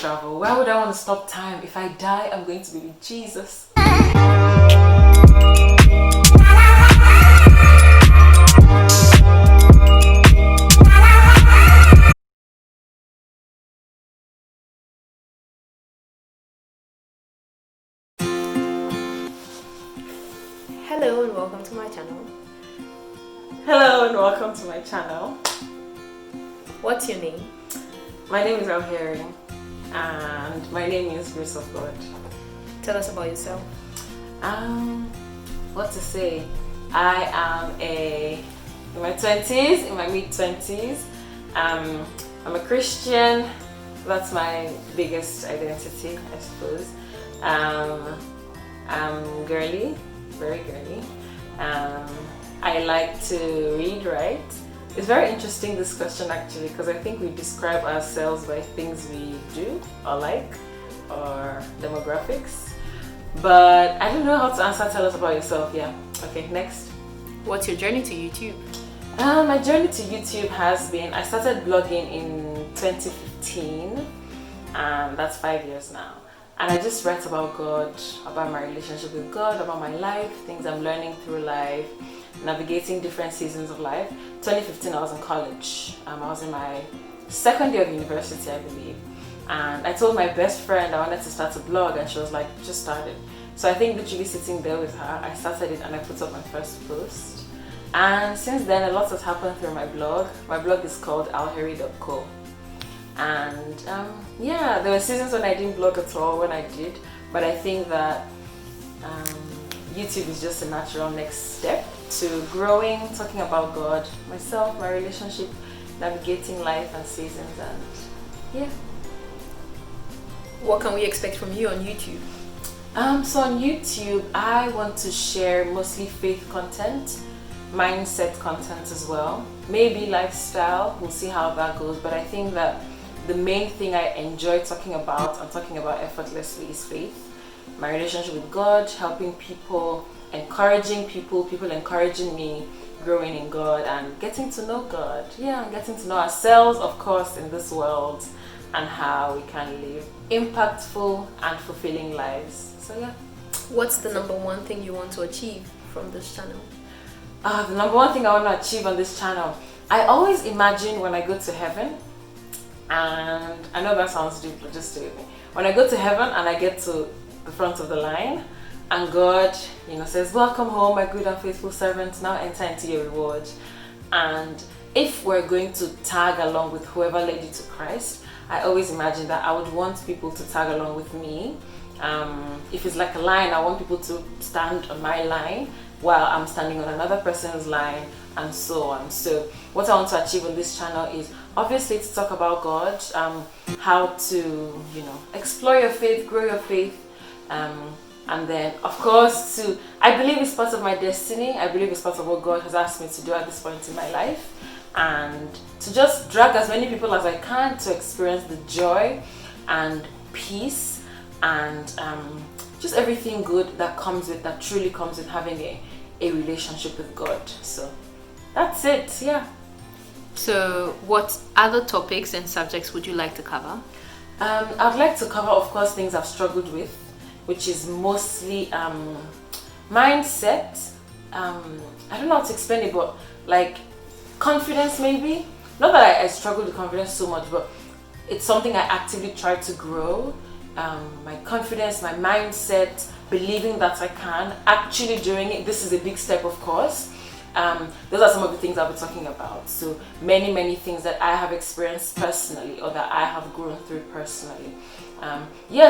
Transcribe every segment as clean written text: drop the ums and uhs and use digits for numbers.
travel. Why would I want to stop time? If I die, I'm going to be with Jesus. Hello and welcome to my channel. Hello and welcome to my channel. What's your name? My name is Alheri and my name is Grace of God. Tell us about yourself. What to say? I am in my 20s, in my mid-20s. I'm a Christian. That's my biggest identity, I suppose. I'm girly, very girly. I like to read, write. It's very interesting, this question, actually, because I think we describe ourselves by things we do or like, or demographics. But I don't know how to answer. Tell us about yourself. Yeah. Okay, next. What's your journey to YouTube? My journey to YouTube has been, I started blogging in 2015, and that's 5 years now. And I just write about God, about my relationship with God, about my life, things I'm learning through life, navigating different seasons of life. 2015, I was in college. I was in my second year of university, I believe. And I told my best friend I wanted to start a blog, and she was like, just start it. So I think literally sitting there with her, I started it and I put up my first post. And since then, a lot has happened through my blog. My blog is called alheri.co. And yeah, there were seasons when I didn't blog at all, when I did. But I think that YouTube is just a natural next step to growing, talking about God, myself, my relationship, navigating life and seasons, and yeah. What can we expect from you on YouTube? So on YouTube, I want to share mostly faith content, mindset content as well, maybe lifestyle. We'll see how that goes, but I think that the main thing I enjoy talking about and talking about effortlessly is faith, my relationship with God, helping people, encouraging people encouraging me, growing in God, and getting to know God. Yeah, and getting to know ourselves, of course, in this world, and how we can live impactful and fulfilling lives. So yeah. What's the number one thing you want to achieve from this channel? The number one thing I want to achieve on this channel, I always imagine when I go to heaven, and I know that sounds deep, but just stay with me. When I go to heaven and I get to the front of the line, and God, says, "Welcome home, my good and faithful servant. Now enter into your reward." And if we're going to tag along with whoever led you to Christ, I always imagine that I would want people to tag along with me. If it's like a line, I want people to stand on my line while I'm standing on another person's line, and so on. So what I want to achieve on this channel is obviously to talk about God, how to, explore your faith, grow your faith, and then of course I believe it's part of my destiny. I believe it's part of what God has asked me to do at this point in my life, and to just drag as many people as I can to experience the joy and peace and just everything good that truly comes with having a relationship with God. So that's it. Yeah. So what other topics and subjects would you like to cover? I'd like to cover, of course, things I've struggled with, which is mostly mindset. I don't know how to explain it, but like confidence, maybe. Not that I struggle with confidence so much, but it's something I actively try to grow. My confidence, my mindset, believing that I can, actually doing it. This is a big step, of course. Those are some of the things I'll be talking about. So many things that I have experienced personally, or that I have grown through personally.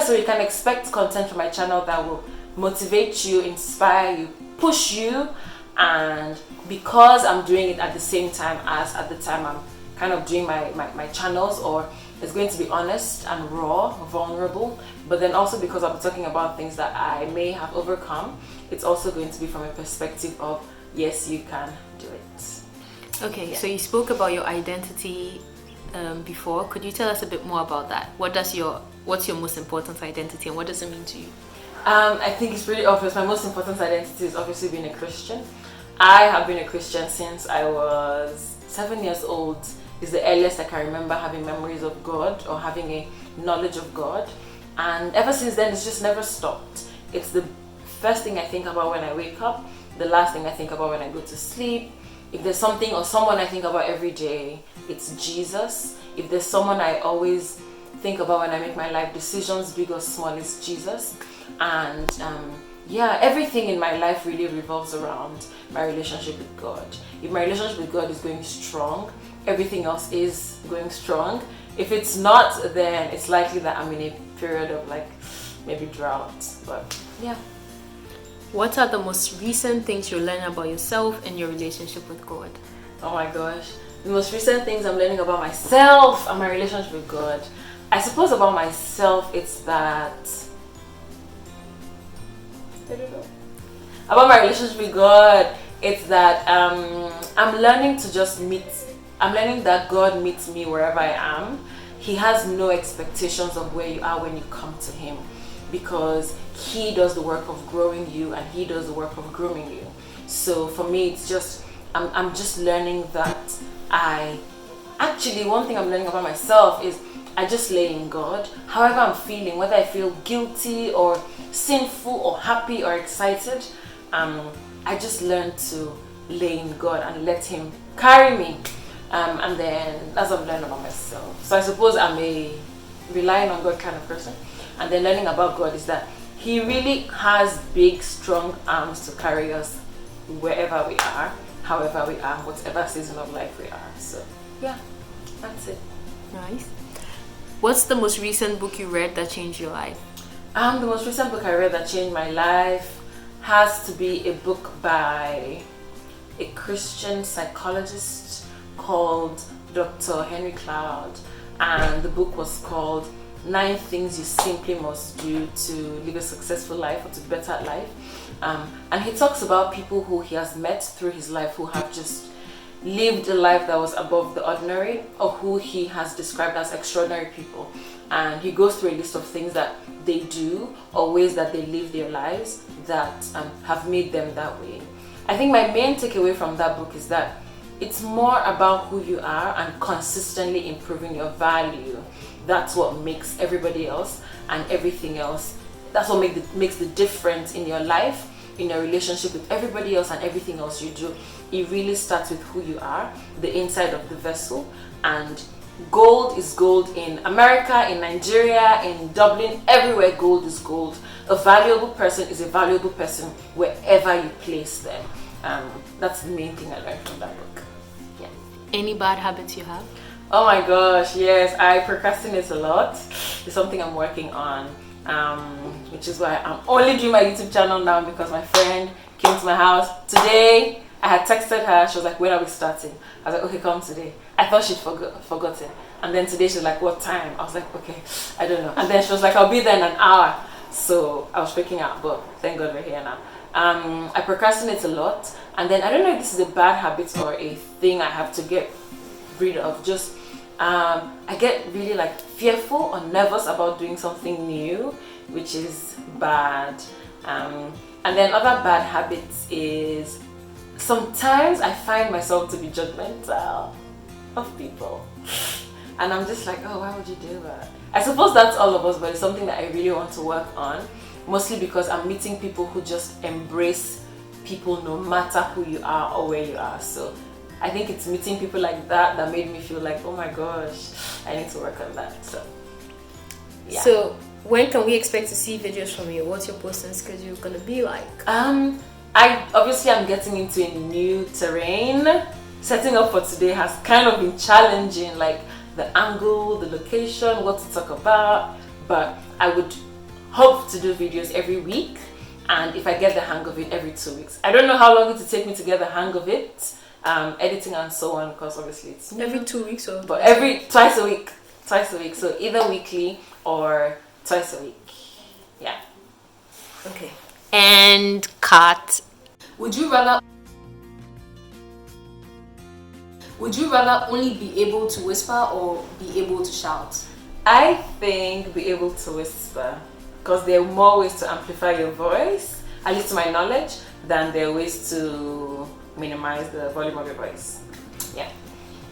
So you can expect content from my channel that will motivate you, inspire you, push you, and because I'm doing it at the same time as at the time I'm kind of doing my channels, or it's going to be honest and raw, vulnerable, but then also because I'll be talking about things that I may have overcome, it's also going to be from a perspective of, yes, you can do it. Okay, so you spoke about your identity before. Could you tell us a bit more about that? What's your most important identity, and what does it mean to you? I think it's pretty obvious. My most important identity is obviously being a Christian. I have been a Christian since I was 7 years old. Is the earliest I can remember having memories of God, or having a knowledge of God. And ever since then, it's just never stopped. It's the first thing I think about when I wake up, the last thing I think about when I go to sleep. If there's something or someone I think about every day, it's Jesus. If there's someone I always think about when I make my life decisions, big or small, it's Jesus. And everything in my life really revolves around my relationship with God. If my relationship with God is going strong, everything else is going strong. If it's not, then it's likely that I'm in a period of like maybe drought. But yeah. What are the most recent things you're learning about yourself and your relationship with God? Oh my gosh. The most recent things I'm learning about myself and my relationship with God. I suppose about myself, it's that... I don't know. About my relationship with God, it's that I'm learning to just meet... I'm learning that God meets me wherever I am. He has no expectations of where you are when you come to Him, because He does the work of growing you and He does the work of grooming you. So for me, it's just, I'm just learning that one thing I'm learning about myself is I just lay in God. However I'm feeling, whether I feel guilty or sinful or happy or excited, I just learn to lay in God and let Him carry me. And then that's what I've learned about myself. So I suppose I'm a relying on God kind of person. And then learning about God is that He really has big, strong arms to carry us wherever we are, however we are, whatever season of life we are. So yeah, that's it. Nice. What's the most recent book you read that changed your life? The most recent book I read that changed my life has to be a book by a Christian psychologist called Dr. Henry Cloud, and the book was called 9 Things You Simply Must Do to Live a Successful Life or to Better Life. And he talks about people who he has met through his life who have just lived a life that was above the ordinary, or who he has described as extraordinary people. And he goes through a list of things that they do or ways that they live their lives that have made them that way. I think my main takeaway from that book is that it's more about who you are and consistently improving your value. That's what makes everybody else and everything else. That's what makes the difference in your life, in your relationship with everybody else and everything else you do. It really starts with who you are, the inside of the vessel. And gold is gold in America, in Nigeria, in Dublin, everywhere gold is gold. A valuable person is a valuable person wherever you place them. That's the main thing I learned from that book. Yeah. Any bad habits you have? Oh my gosh, yes, I procrastinate a lot. It's something I'm working on, which is why I'm only doing my YouTube channel now, because my friend came to my house today. I had texted her, she was like, when are we starting? I was like, okay, come today. I thought she'd forgotten. And then today she's like, what time? I was like, okay, I don't know. And then she was like, I'll be there in an hour. So I was freaking out, but thank God we're here now. I procrastinate a lot. And then I don't know if this is a bad habit or a thing I have to get rid of. Just I get really like fearful or nervous about doing something new, which is bad. And then other bad habits is sometimes I find myself to be judgmental of people, and I'm just like, oh, why would you do that? I suppose that's all of us, but it's something that I really want to work on, mostly because I'm meeting people who just embrace people no matter who you are or where you are. So I think it's meeting people like that that made me feel like, oh my gosh, I need to work on that. So yeah. So when can we expect to see videos from you? What's your posting schedule gonna be like? I'm getting into a new terrain. Setting up for today has kind of been challenging, like the angle, the location, what to talk about, but I would hope to do videos every week, and if I get the hang of it, every 2 weeks. I don't know how long it will take me to get the hang of it, editing and so on, because obviously it's new. Every 2 weeks, or but twice a week, so either weekly or twice a week. Yeah. Okay. And Kat, would you rather only be able to whisper or be able to shout? I think be able to whisper, because there are more ways to amplify your voice, at least to my knowledge, than there are ways to minimize the volume of your voice. Yeah.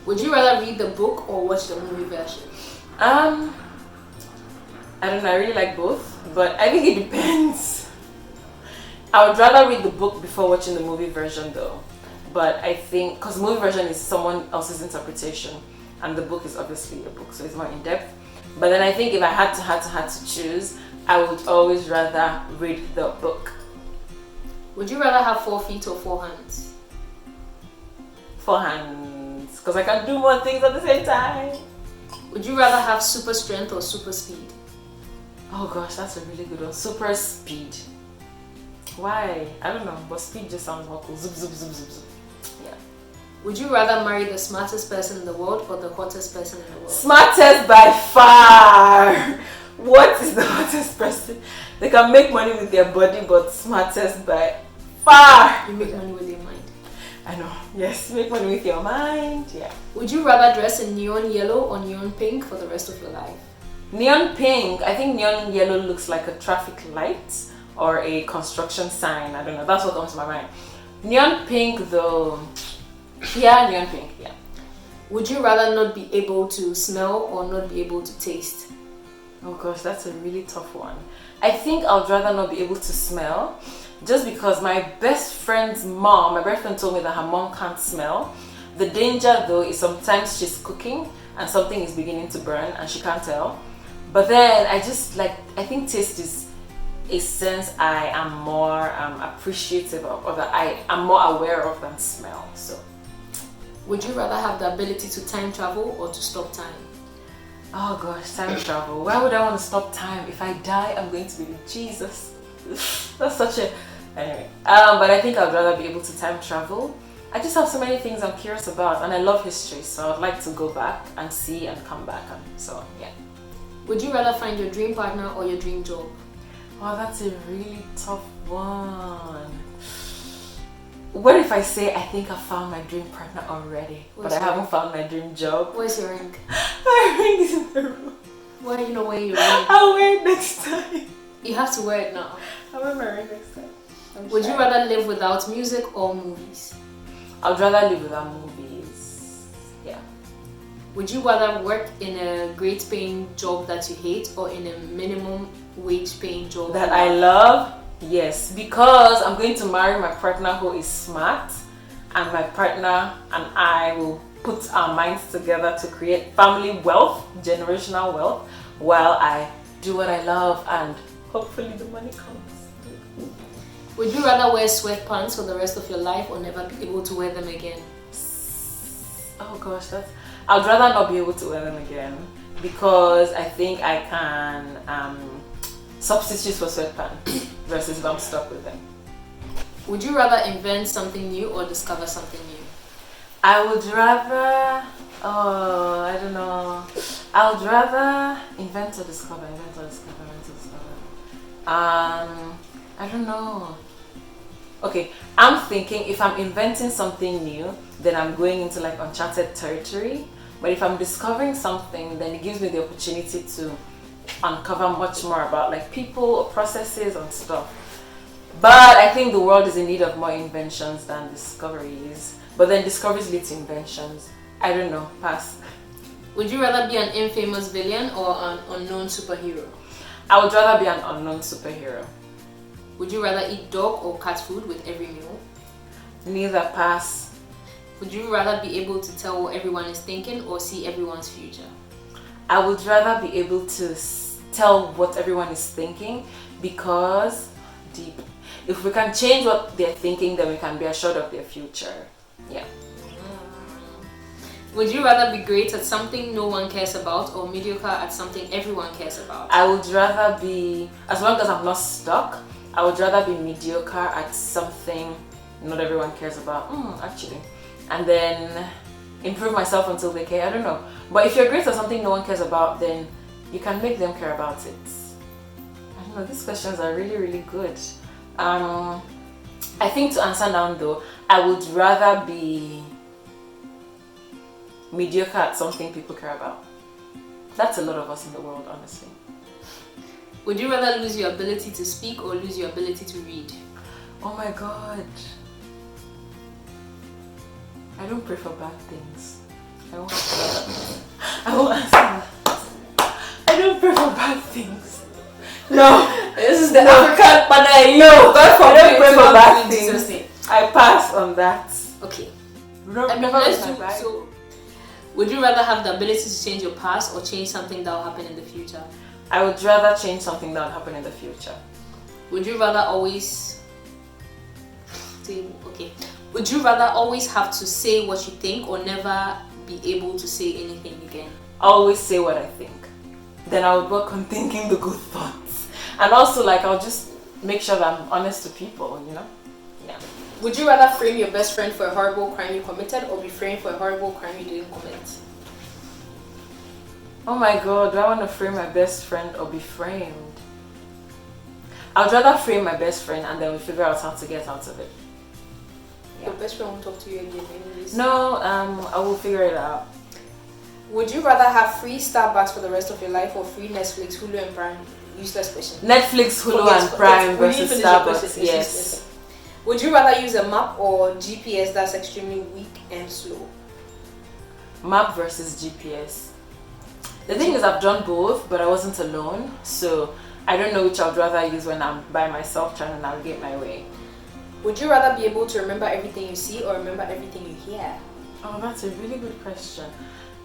Would you rather read the book or watch the movie version? I don't know, I really like both, but I think it depends. I would rather read the book before watching the movie version though. But I think, because the movie version is someone else's interpretation, and the book is obviously a book, so it's more in depth. But then I think if I had to choose, I would always rather read the book. Would you rather have 4 feet or 4 hands? 4 hands, because I can do more things at the same time. Would you rather have super strength or super speed? Oh gosh, that's a really good one. Super speed. Why? I don't know, but speed just sounds more cool. Zoop, zoop, zoop, zoop, zoop. Yeah. Would you rather marry the smartest person in the world or the hottest person in the world? Smartest by far. What is the hottest person? They can make money with their body, but smartest by far. You make money with your mind. I know. Yes, make money with your mind. Yeah. Would you rather dress in neon yellow or neon pink for the rest of your life? Neon pink. I think neon yellow looks like a traffic light or a construction sign. I don't know. That's what comes to my mind. Neon pink though. Yeah, neon pink. Yeah. Would you rather not be able to smell or not be able to taste? Oh gosh, that's a really tough one. I think I'd rather not be able to smell, just because my best friend's mom, my best friend told me that her mom can't smell. The danger though is sometimes she's cooking and something is beginning to burn and she can't tell. But then I think taste is a sense I am more appreciative of, or that I am more aware of than smell. So, would you rather have the ability to time travel or to stop time? oh gosh, time travel. Why would I want to stop time? If I die, I'm going to be with Jesus. That's such a... Anyway, but I think I'd rather be able to time travel. I just have so many things I'm curious about, and I love history, so I'd like to go back and see and come back, and so yeah. Would you rather find your dream partner or your dream job? Wow, that's a really tough one. What if I say I think I found my dream partner already, but I haven't found my dream job? Where's your ring? My ring is in the room. Why are you not wearing your ring? I'll wear it next time. You have to wear it now. I'll wear my ring next time. Would you rather live without music or movies? I'd rather live without movies. Yeah. Would you rather work in a great paying job that you hate or in a minimum wage paying job that I love? Yes, because I'm going to marry my partner who is smart, and my partner and I will put our minds together to create family wealth, generational wealth, while I do what I love and hopefully the money comes. Would you rather wear sweatpants for the rest of your life or never be able to wear them again? Oh gosh, I'd rather not be able to wear them again, because I think I can substitute for sweatpants versus if I'm stuck with them. Would you rather invent something new or discover something new? I would rather, I don't know. I would rather invent or discover. I don't know. Okay, I'm thinking if I'm inventing something new, then I'm going into like uncharted territory. But if I'm discovering something, then it gives me the opportunity to uncover much more about like people or processes and stuff. But I think the world is in need of more inventions than discoveries. But then discoveries lead to inventions. I don't know. Pass. Would you rather be an infamous villain or an unknown superhero? I would rather be an unknown superhero. Would you rather eat dog or cat food with every meal? Neither. Pass. Would you rather be able to tell what everyone is thinking or see everyone's future? I would rather be able to tell what everyone is thinking, because if we can change what they're thinking, then we can be assured of their future. Yeah. Would you rather be great at something no one cares about or mediocre at something everyone cares about? I would rather be, as long as I'm not stuck, I would rather be mediocre at something not everyone cares about, actually. And then improve myself until they care. I don't know. But if you're great at something no one cares about, then you can make them care about it. I don't know, these questions are really, really good. I think to answer now though, I would rather be mediocre at something people care about. That's a lot of us in the world, honestly. Would you rather lose your ability to speak or lose your ability to read? Oh my god. I don't pray for bad things. I won't answer that. I won't answer that. I don't pray for bad things. No. This is the African Pada. No, God I don't forbid. pray for bad in Jesus' name. things. I pass on that. Okay. Let's do So, would you rather have the ability to change your past or change something that will happen in the future? I would rather change something that will happen in the future. Would you rather always... Okay. Would you rather always have to say what you think or never be able to say anything again? Always say what I think. Then I would work on thinking the good thoughts. And also, like, I'll just make sure that I'm honest to people, you know? Yeah. Would you rather frame your best friend for a horrible crime you committed or be framed for a horrible crime you didn't commit? Oh my god, do I want to frame my best friend or be framed? I'd rather frame my best friend and then we figure out how to get out of it. Your best friend won't talk to you again anyways. No, I will figure it out. Would you rather have free Starbucks for the rest of your life or free Netflix, Hulu and Prime? Useless question. Netflix, Hulu and Prime versus Starbucks, yes. Would you rather use a map or GPS that's extremely weak and slow? Map versus GPS. The thing is, I've done both, but I wasn't alone, so I don't know which I'd rather use when I'm by myself trying to navigate my way. Would you rather be able to remember everything you see or remember everything you hear? Oh, that's a really good question.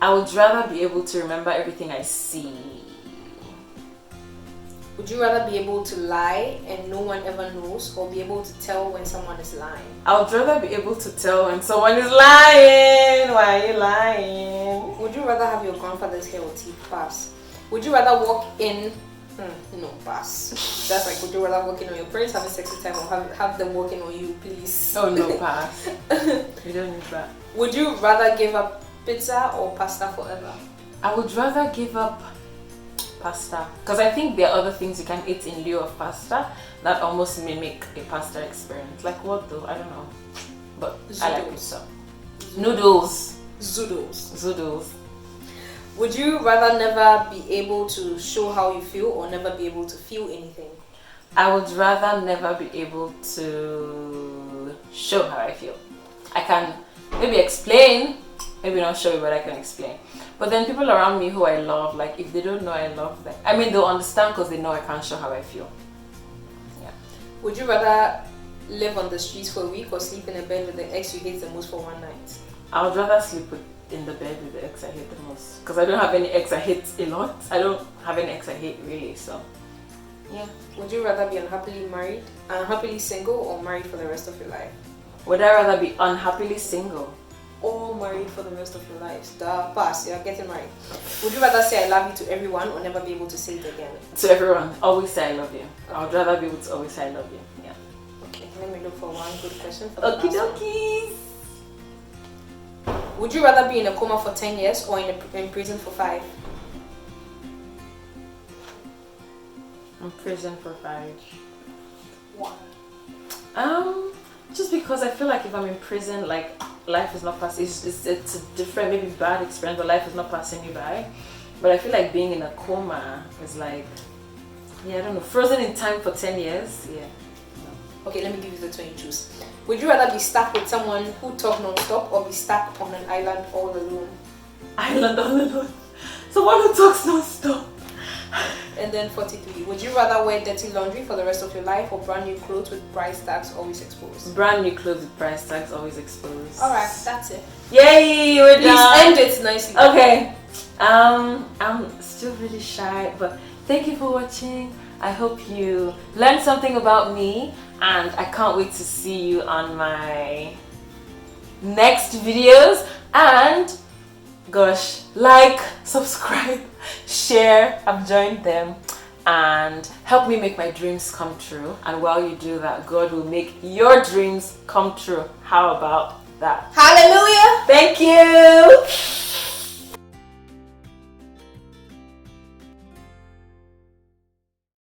I would rather be able to remember everything I see. Would you rather be able to lie and no one ever knows or be able to tell when someone is lying? I would rather be able to tell when someone is lying. Why are you lying? Would you rather have your grandfather's hair or teeth? Pass. Would you rather walk in... no, pass. That's like, would you rather walk in on your parents having sexy time or have them walking on you, please? Oh no, pass. We don't need that. Would you rather give up pizza or pasta forever? I would rather give up pasta because I think there are other things you can eat in lieu of pasta that almost mimic a pasta experience. Like what though? I don't know. But I like pizza. Noodles. Zoodles. Would you rather never be able to show how you feel or never be able to feel anything? I would rather never be able to show how I feel. I can maybe explain, maybe not show you, but I can explain. But then people around me who I love, like if they don't know I love them, I mean they'll understand because they know I can't show how I feel. Yeah. Would you rather live on the streets for a week or sleep in a bed with the ex you hate the most for one night? I would rather sleep in the bed with the ex I hate the most because I don't have any ex I hate a lot. I don't have any ex I hate really, so yeah. Would you rather be unhappily single or married for the rest of your life? Would I rather be unhappily single? Or married for the rest of your lives? Pass, you're getting married. Would you rather say I love you to everyone or never be able to say it again? To everyone. Always say I love you. Okay. I would rather be able to always say I love you. Yeah. Okay, let me look for one good question. Okie dokies. Would you rather be in a coma for 10 years or in prison for 5? In prison for 5. Why? Just because I feel like if I'm in prison, like life is not passing. It's a different, maybe bad experience, but life is not passing me by. But I feel like being in a coma is like, yeah, I don't know, frozen in time for 10 years. Yeah. No. Okay, let me give you the two you choose. Would you rather be stuck with someone who talk non-stop or be stuck on an island all alone? Island all alone. Someone who talks non-stop. And then 43. Would you rather wear dirty laundry for the rest of your life or brand new clothes with price tags always exposed? Brand new clothes with price tags always exposed. Alright, that's it. Yay, we're done. Please end it nicely. Okay. I'm still really shy, but thank you for watching. I hope you learned something about me and I can't wait to see you on my next videos. And gosh, like, subscribe, share, I've joined them, and help me make my dreams come true. And while you do that, God will make your dreams come true. How about that? Hallelujah! Thank you!